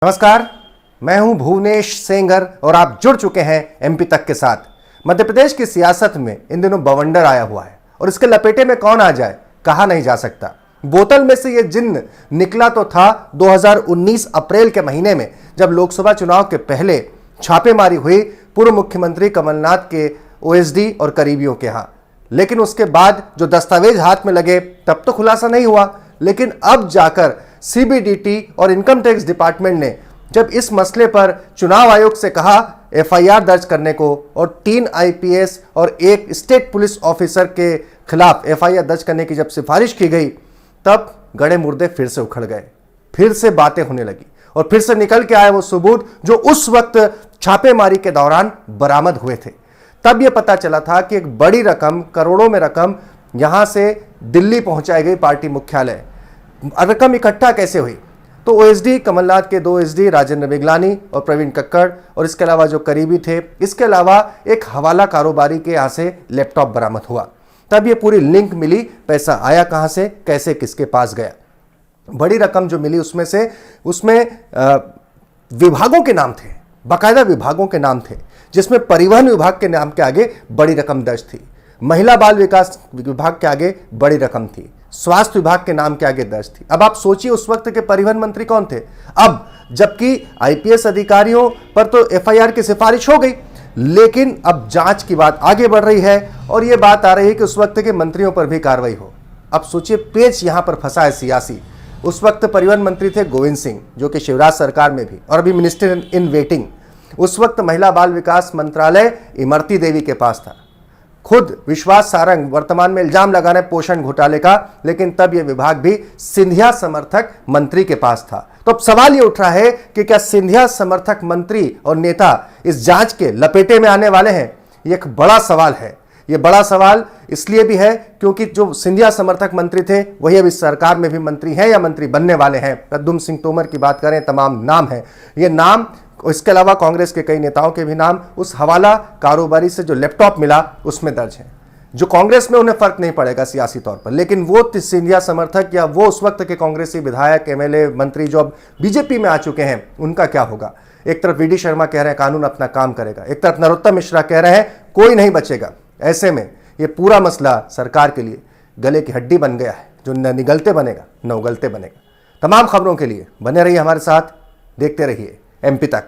नमस्कार, मैं हूं भुवनेश सेंगर और आप जुड़ चुके हैं एमपी तक के साथ। मध्य प्रदेश की सियासत में इन दिनों बवंडर आया हुआ है और इसके लपेटे में कौन आ जाए कहा नहीं जा सकता। बोतल में से यह जिन्न निकला तो था 2019 अप्रैल के महीने में, जब लोकसभा चुनाव के पहले छापेमारी हुई पूर्व मुख्यमंत्री कमलनाथ के ओएसडी और करीबियों के यहां। लेकिन उसके बाद जो दस्तावेज हाथ में लगे तब तो खुलासा नहीं हुआ, लेकिन अब जाकर सीबीडीटी और इनकम टैक्स डिपार्टमेंट ने जब इस मसले पर चुनाव आयोग से कहा एफआईआर दर्ज करने को और 3 आईपीएस और 1 स्टेट पुलिस ऑफिसर के खिलाफ एफआईआर दर्ज करने की जब सिफारिश की गई, तब गड़े मुर्दे फिर से उखड़ गए, फिर से बातें होने लगी और फिर से निकल के आए वो सबूत जो उस वक्त छापेमारी के दौरान बरामद हुए थे। तब यह पता चला था कि एक बड़ी रकम, करोड़ों में रकम यहां से दिल्ली पहुंचाई गई पार्टी मुख्यालय। रकम इकट्ठा कैसे हुई? तो ओएसडी कमलनाथ के 2 एसडी राजेंद्र मिगलानी और प्रवीण कक्कड़ और इसके अलावा जो करीबी थे, इसके अलावा एक हवाला कारोबारी के यहाँ से लैपटॉप बरामद हुआ। तब ये पूरी लिंक मिली, पैसा आया कहाँ से, कैसे, किसके पास गया। बड़ी रकम जो मिली उसमें विभागों के नाम थे, बाकायदा विभागों के नाम थे, जिसमें परिवहन विभाग के नाम के आगे बड़ी रकम दर्ज थी, महिला बाल विकास विभाग के आगे बड़ी रकम थी, स्वास्थ्य विभाग के नाम के आगे दर्ज थी। अब आप सोचिए उस वक्त के परिवहन मंत्री कौन थे। अब जबकि आईपीएस अधिकारियों पर तो एफआईआर की सिफारिश हो गई, लेकिन अब जांच की बात आगे बढ़ रही है और यह बात आ रही है कि उस वक्त के मंत्रियों पर भी कार्रवाई हो। अब सोचिए पेच यहां पर फंसा है सियासी। उस वक्त परिवहन मंत्री थे गोविंद सिंह, जो कि शिवराज सरकार में भी और अभी मिनिस्टर इन वेटिंग। उस वक्त महिला बाल विकास मंत्रालय इमरती देवी के पास था। खुद विश्वास सारंग वर्तमान में इल्जाम लगा रहे पोषण घोटाले का, लेकिन तब यह विभाग भी सिंधिया समर्थक मंत्री के पास था। तो अब सवाल यह उठ रहा है कि क्या सिंधिया समर्थक मंत्री और नेता इस जांच के लपेटे में आने वाले हैं? यह एक बड़ा सवाल है। यह बड़ा सवाल इसलिए भी है क्योंकि जो सिंधिया समर्थक मंत्री थे वही अब इस सरकार में भी मंत्री हैं या मंत्री बनने वाले हैं। प्रद्युम्न सिंह तोमर की बात करें, तमाम नाम हैं। ये नाम, इसके अलावा कांग्रेस के कई नेताओं के भी नाम उस हवाला कारोबारी से जो लैपटॉप मिला उसमें दर्ज है। जो कांग्रेस में उन्हें फर्क नहीं पड़ेगा सियासी तौर पर, लेकिन वो सिंधिया समर्थक या वो उस वक्त के कांग्रेसी विधायक, एमएलए, मंत्री जो अब बीजेपी में आ चुके हैं, उनका क्या होगा? एक तरफ वीडी शर्मा कह रहे हैं कानून अपना काम करेगा, एक तरफ नरोत्तम मिश्रा कह रहे हैं कोई नहीं बचेगा। ऐसे में ये पूरा मसला सरकार के लिए गले की हड्डी बन गया है, जो न निगलते बनेगा न उगलते बनेगा। तमाम खबरों के लिए बने रहिए हमारे साथ, देखते रहिए एमपी तक।